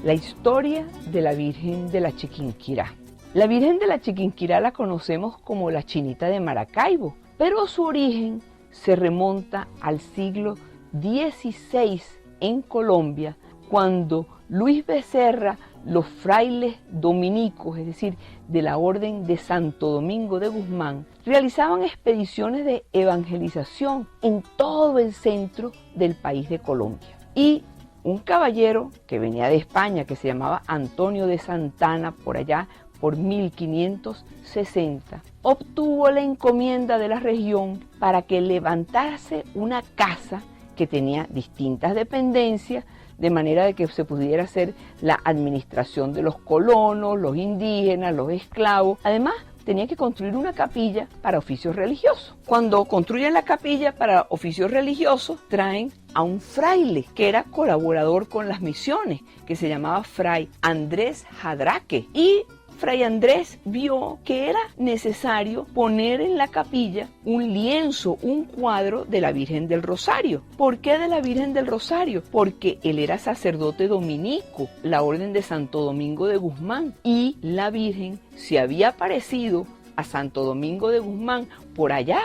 la historia de la Virgen de la Chiquinquirá. La Virgen de la Chiquinquirá la conocemos como la Chinita de Maracaibo, pero su origen se remonta al siglo XVI en Colombia, cuando Luis Becerra, los frailes dominicos, es decir, de la Orden de Santo Domingo de Guzmán, realizaban expediciones de evangelización en todo el centro del país de Colombia. Y un caballero que venía de España, que se llamaba Antonio de Santana, por allá por 1560, obtuvo la encomienda de la región para que levantase una casa que tenía distintas dependencias, de manera de que se pudiera hacer la administración de los colonos, los indígenas, los esclavos. Además, tenía que construir una capilla para oficios religiosos. Cuando construyen la capilla para oficios religiosos, traen a un fraile que era colaborador con las misiones, que se llamaba Fray Andrés Jadraque. Y Fray Andrés vio que era necesario poner en la capilla un lienzo, un cuadro de la Virgen del Rosario. ¿Por qué de la Virgen del Rosario? Porque él era sacerdote dominico, la Orden de Santo Domingo de Guzmán, y la Virgen se había aparecido a Santo Domingo de Guzmán por allá,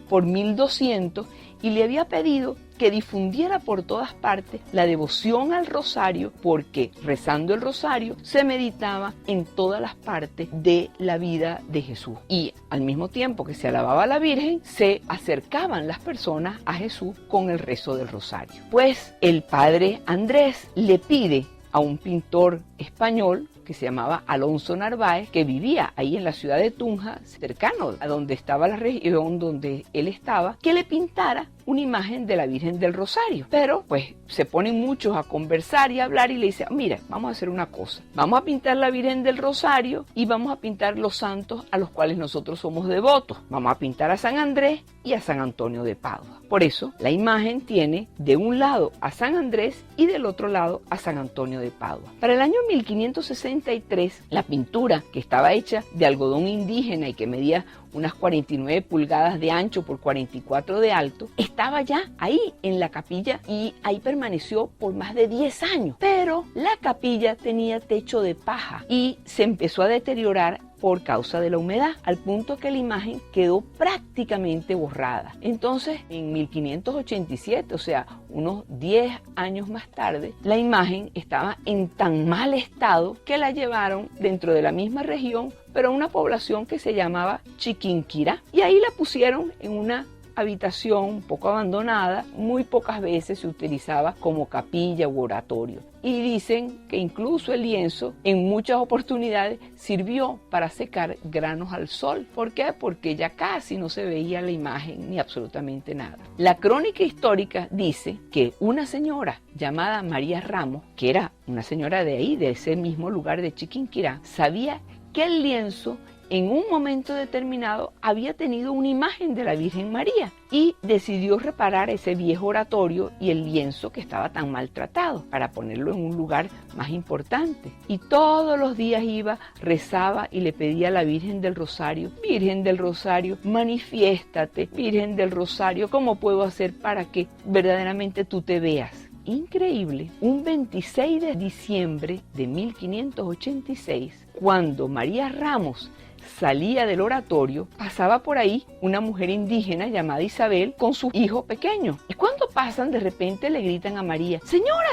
por 1200, y le había pedido que difundiera por todas partes la devoción al rosario, porque rezando el rosario se meditaba en todas las partes de la vida de Jesús. Y al mismo tiempo que se alababa a la Virgen, se acercaban las personas a Jesús con el rezo del rosario. Pues el padre Andrés le pide a un pintor español que se llamaba Alonso Narváez, que vivía ahí en la ciudad de Tunja, cercano a donde estaba la región donde él estaba, que le pintara una imagen de la Virgen del Rosario. Pero pues se ponen muchos a conversar y a hablar y le dice, mira, vamos a hacer una cosa, vamos a pintar la Virgen del Rosario y vamos a pintar los santos a los cuales nosotros somos devotos. Vamos a pintar a San Andrés y a San Antonio de Padua. Por eso la imagen tiene de un lado a San Andrés y del otro lado a San Antonio de Padua. Para el año 1563, la pintura, que estaba hecha de algodón indígena y que medía unas 49 pulgadas de ancho por 44 de alto, estaba ya ahí en la capilla y ahí permaneció por más de 10 años. Pero la capilla tenía techo de paja y se empezó a deteriorar por causa de la humedad, al punto que la imagen quedó prácticamente borrada. Entonces, en 1587, o sea, unos 10 años más tarde, la imagen estaba en tan mal estado que la llevaron dentro de la misma región, pero a una población que se llamaba Chiquinquirá, y ahí la pusieron en una habitación un poco abandonada. Muy pocas veces se utilizaba como capilla u oratorio. Y dicen que incluso el lienzo en muchas oportunidades sirvió para secar granos al sol. ¿Por qué? Porque ya casi no se veía la imagen ni absolutamente nada. La crónica histórica dice que una señora llamada María Ramos, que era una señora de ahí, de ese mismo lugar de Chiquinquirá, sabía que el lienzo en un momento determinado había tenido una imagen de la Virgen María y decidió reparar ese viejo oratorio y el lienzo que estaba tan maltratado para ponerlo en un lugar más importante. Y todos los días iba, rezaba y le pedía a la Virgen del Rosario, manifiéstate, Virgen del Rosario, ¿cómo puedo hacer para que verdaderamente tú te veas? Increíble, un 26 de diciembre de 1586, cuando María Ramos salía del oratorio, pasaba por ahí una mujer indígena llamada Isabel con su hijo pequeño. Y cuando pasan, de repente le gritan a María, señora,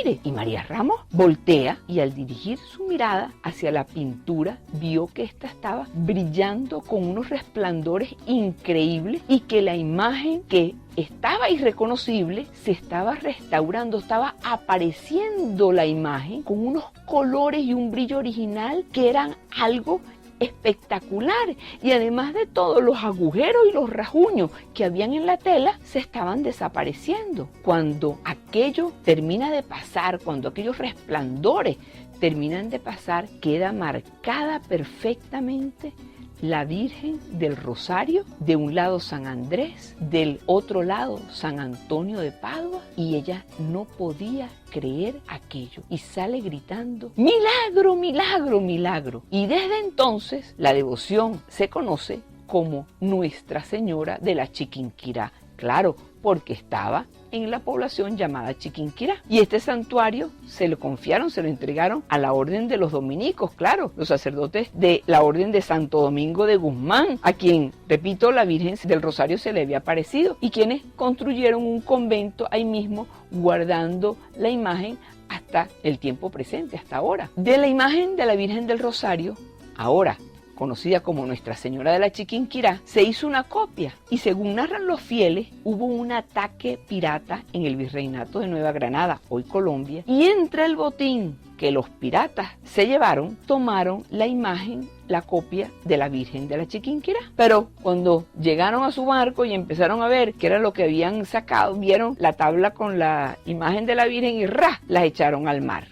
mire. Y María Ramos voltea y al dirigir su mirada hacia la pintura, vio que ésta estaba brillando con unos resplandores increíbles y que la imagen que estaba irreconocible se estaba restaurando, estaba apareciendo la imagen con unos colores y un brillo original que eran algo espectacular. Y además de todo, los agujeros y los rasguños que habían en la tela se estaban desapareciendo. Cuando aquello termina de pasar, cuando aquellos resplandores terminan de pasar, queda marcada perfectamente la Virgen del Rosario, de un lado San Andrés, del otro lado San Antonio de Padua, y ella no podía creer aquello y sale gritando, milagro, milagro, milagro. Y desde entonces la devoción se conoce como Nuestra Señora de la Chiquinquirá, Claro, porque estaba en la población llamada Chiquinquirá. Y este santuario se lo confiaron, se lo entregaron a la orden de los dominicos, claro, los sacerdotes de la orden de Santo Domingo de Guzmán, a quien, repito, la Virgen del Rosario se le había aparecido, y quienes construyeron un convento ahí mismo, guardando la imagen hasta el tiempo presente, hasta ahora. De la imagen de la Virgen del Rosario, ahora conocida como Nuestra Señora de la Chiquinquirá, se hizo una copia y según narran los fieles, hubo un ataque pirata en el Virreinato de Nueva Granada, hoy Colombia, y entre el botín que los piratas se llevaron, tomaron la imagen, la copia de la Virgen de la Chiquinquirá. Pero cuando llegaron a su barco y empezaron a ver qué era lo que habían sacado, vieron la tabla con la imagen de la Virgen y ¡ra! Las echaron al mar.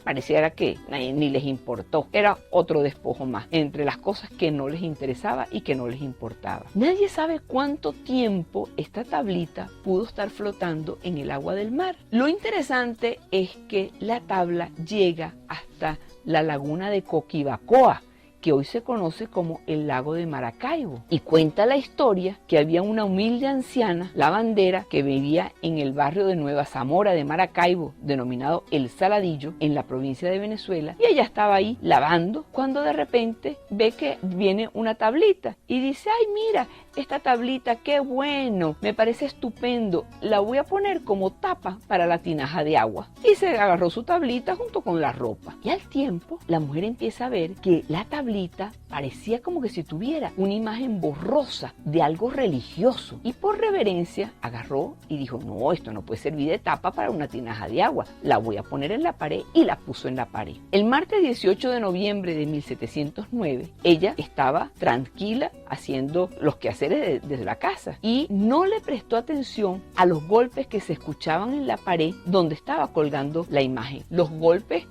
Pareciera que ni les importó. Era otro despojo más, entre las cosas que no les interesaba y que no les importaba. Nadie sabe cuánto tiempo esta tablita pudo estar flotando en el agua del mar. Lo interesante es que la tabla llega hasta la laguna de Coquibacoa, que hoy se conoce como el lago de Maracaibo, y cuenta la historia que había una humilde anciana lavandera que vivía en el barrio de Nueva Zamora de Maracaibo, denominado El Saladillo, en la provincia de Venezuela, y ella estaba ahí lavando cuando de repente ve que viene una tablita y dice: ¡ay, mira! Esta tablita, qué bueno, me parece estupendo, la voy a poner como tapa para la tinaja de agua. Y se agarró su tablita junto con la ropa. Y al tiempo, la mujer empieza a ver que la tablita parecía como que si tuviera una imagen borrosa de algo religioso. Y por reverencia, agarró y dijo: no, esto no puede servir de tapa para una tinaja de agua, la voy a poner en la pared, y la puso en la pared. El martes 18 de noviembre de 1709, ella estaba tranquila haciendo los quehaceres desde la casa y no le prestó atención a los golpes que se escuchaban en la pared donde estaba colgando la imagen. Los golpes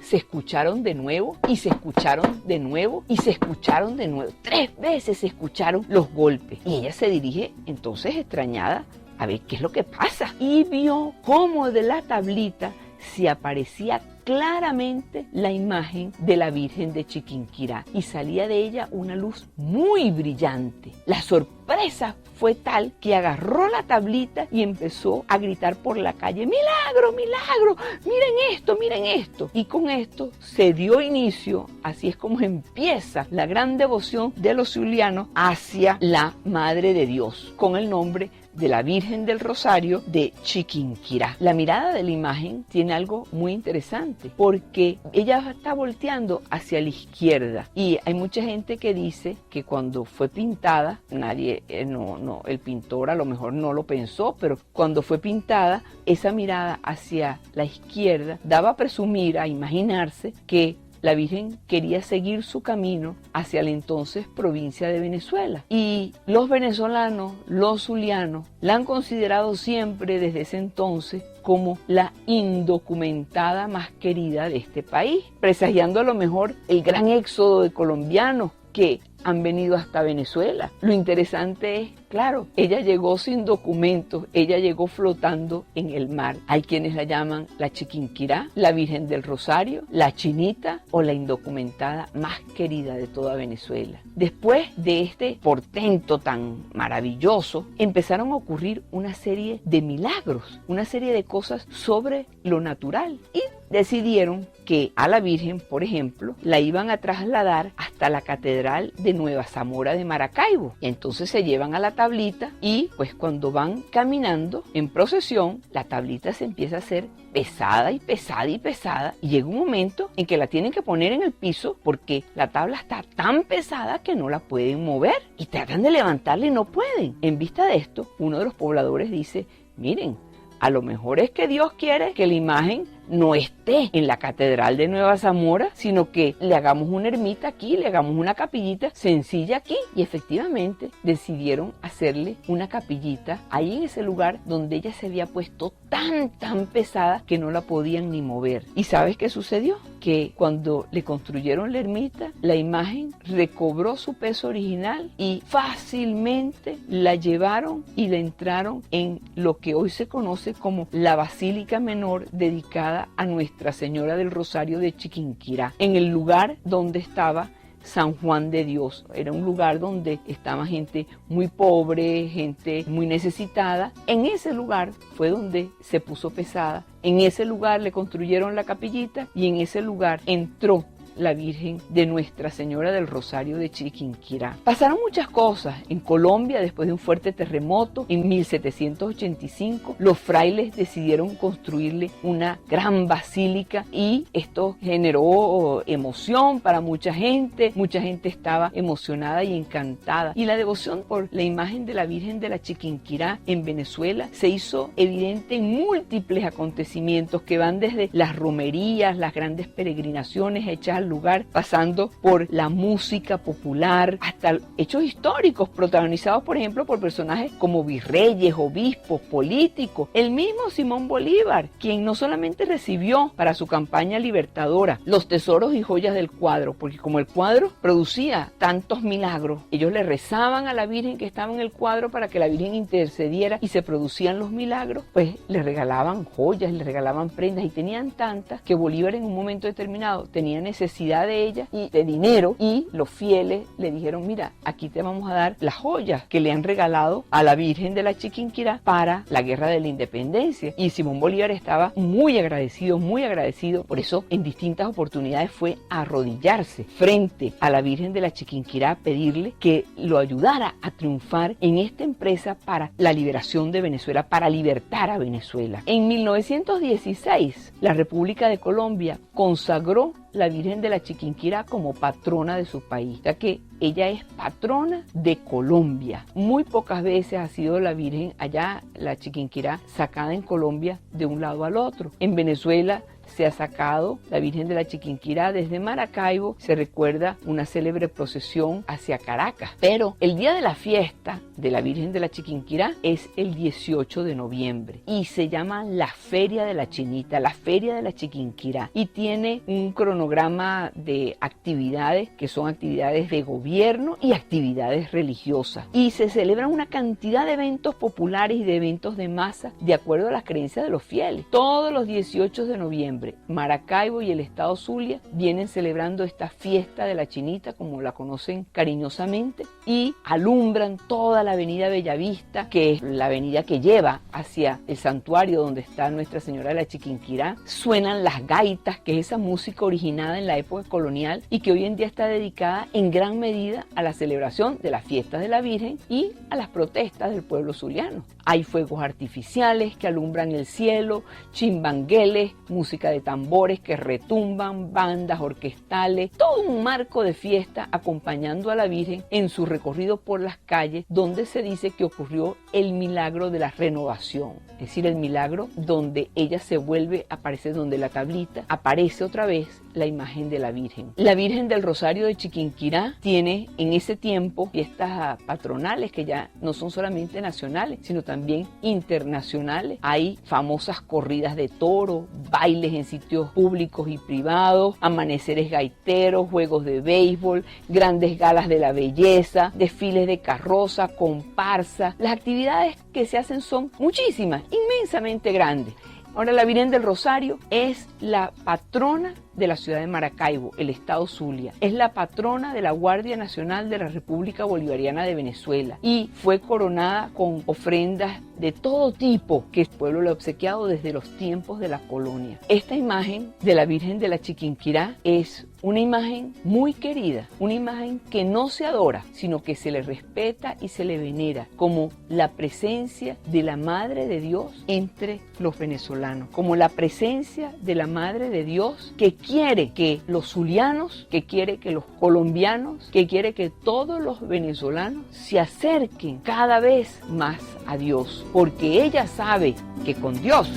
se escucharon de nuevo y se escucharon de nuevo y se escucharon de nuevo. 3 veces se escucharon los golpes y ella se dirige entonces extrañada a ver qué es lo que pasa, y vio cómo de la tablita se aparecía claramente la imagen de la Virgen de Chiquinquirá y salía de ella una luz muy brillante. La sorpresa fue tal que agarró la tablita y empezó a gritar por la calle: ¡milagro, milagro! Miren esto! Y con esto se dio inicio, así es como empieza la gran devoción de los zulianos hacia la Madre de Dios, con el nombre de la Virgen del Rosario de Chiquinquirá. La mirada de la imagen tiene algo muy interesante, porque ella está volteando hacia la izquierda, y hay mucha gente que dice que cuando fue pintada, el pintor a lo mejor no lo pensó, pero cuando fue pintada, esa mirada hacia la izquierda daba a presumir, a imaginarse que la Virgen quería seguir su camino hacia la entonces provincia de Venezuela. Y los venezolanos, los zulianos, la han considerado siempre desde ese entonces como la indocumentada más querida de este país, presagiando a lo mejor el gran éxodo de colombianos que han venido hasta Venezuela. Lo interesante es, claro, ella llegó sin documentos, ella llegó flotando en el mar. Hay quienes la llaman la Chiquinquirá, la Virgen del Rosario, la Chinita o la indocumentada más querida de toda Venezuela. Después de este portento tan maravilloso, empezaron a ocurrir una serie de milagros, una serie de cosas sobre lo natural, y decidieron que a la Virgen, por ejemplo, la iban a trasladar hasta la Catedral de Nueva Zamora de Maracaibo. Y entonces se llevan a la tablita y pues cuando van caminando en procesión, la tablita se empieza a hacer pesada y pesada y pesada, y llega un momento en que la tienen que poner en el piso porque la tabla está tan pesada que no la pueden mover, y tratan de levantarla y no pueden. En vista de esto, uno de los pobladores dice: miren, a lo mejor es que Dios quiere que la imagen no esté en la Catedral de Nueva Zamora, sino que le hagamos una ermita aquí, le hagamos una capillita sencilla aquí. Y efectivamente decidieron hacerle una capillita ahí en ese lugar donde ella se había puesto tan pesada que no la podían ni mover. ¿Y sabes qué sucedió? Que cuando le construyeron la ermita, la imagen recobró su peso original y fácilmente la llevaron y la entraron en lo que hoy se conoce como la Basílica Menor, dedicada a Nuestra Señora del Rosario de Chiquinquirá, en el lugar donde estaba San Juan de Dios. Era un lugar donde estaba gente muy pobre, gente muy necesitada. En ese lugar fue donde se puso pesada. En ese lugar le construyeron la capillita y en ese lugar entró la Virgen de Nuestra Señora del Rosario de Chiquinquirá. Pasaron muchas cosas. En Colombia, después de un fuerte terremoto, en 1785, los frailes decidieron construirle una gran basílica y esto generó emoción para mucha gente. Mucha gente estaba emocionada y encantada. Y la devoción por la imagen de la Virgen de la Chiquinquirá en Venezuela se hizo evidente en múltiples acontecimientos que van desde las romerías, las grandes peregrinaciones hechas al lugar, pasando por la música popular, hasta hechos históricos protagonizados, por ejemplo, por personajes como virreyes, obispos, políticos. El mismo Simón Bolívar, quien no solamente recibió para su campaña libertadora los tesoros y joyas del cuadro, porque como el cuadro producía tantos milagros, ellos le rezaban a la Virgen que estaba en el cuadro para que la Virgen intercediera y se producían los milagros, pues le regalaban joyas, le regalaban prendas y tenían tantas que Bolívar en un momento determinado tenía necesidad de ella y de dinero y los fieles le dijeron: mira, aquí te vamos a dar las joyas que le han regalado a la Virgen de la Chiquinquirá para la guerra de la independencia. Y Simón Bolívar estaba muy agradecido, por eso en distintas oportunidades fue a arrodillarse frente a la Virgen de la Chiquinquirá a pedirle que lo ayudara a triunfar en esta empresa para la liberación de Venezuela, para libertar a Venezuela. En 1916, la República de Colombia consagró la Virgen de la Chiquinquirá como patrona de su país, ya que ella es patrona de Colombia. Muy pocas veces ha sido la Virgen allá, la Chiquinquirá, sacada en Colombia de un lado al otro. En Venezuela se ha sacado la Virgen de la Chiquinquirá desde Maracaibo. Se recuerda una célebre procesión hacia Caracas, pero el día de la fiesta de la Virgen de la Chiquinquirá es el 18 de noviembre y se llama la Feria de la Chinita, la Feria de la Chiquinquirá, y tiene un cronograma de actividades que son actividades de gobierno y actividades religiosas, y se celebran una cantidad de eventos populares y de eventos de masa de acuerdo a las creencias de los fieles. Todos los 18 de noviembre Maracaibo y el estado Zulia vienen celebrando esta fiesta de la Chinita, como la conocen cariñosamente, y alumbran toda la avenida Bellavista, que es la avenida que lleva hacia el santuario donde está Nuestra Señora de la Chiquinquirá. Suenan las gaitas, que es esa música originada en la época colonial y que hoy en día está dedicada en gran medida a la celebración de las fiestas de la Virgen y a las protestas del pueblo zuliano. Hay fuegos artificiales que alumbran el cielo, chimbangueles, música de tambores que retumban, bandas orquestales, todo un marco de fiesta acompañando a la Virgen en su recorrido por las calles, donde se dice que ocurrió el milagro de la renovación, es decir, el milagro donde ella se vuelve a aparecer, donde la tablita aparece otra vez la imagen de la Virgen. La Virgen del Rosario de Chiquinquirá tiene en ese tiempo fiestas patronales que ya no son solamente nacionales, sino también internacionales. Hay famosas corridas de toro, bailes en sitios públicos y privados, amaneceres gaiteros, juegos de béisbol, grandes galas de la belleza, desfiles de carroza, comparsa. Las actividades que se hacen son muchísimas, inmensamente grandes. Ahora, la Virgen del Rosario es la patrona de la ciudad de Maracaibo, el estado Zulia. Es la patrona de la Guardia Nacional de la República Bolivariana de Venezuela y fue coronada con ofrendas de todo tipo que el pueblo le ha obsequiado desde los tiempos de la colonia. Esta imagen de la Virgen de la Chiquinquirá es una imagen muy querida, una imagen que no se adora, sino que se le respeta y se le venera como la presencia de la Madre de Dios entre los venezolanos, como la presencia de la Madre de Dios que quiere que los zulianos, que quiere que los colombianos, que quiere que todos los venezolanos se acerquen cada vez más a Dios, porque ella sabe que con Dios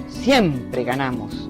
siempre ganamos.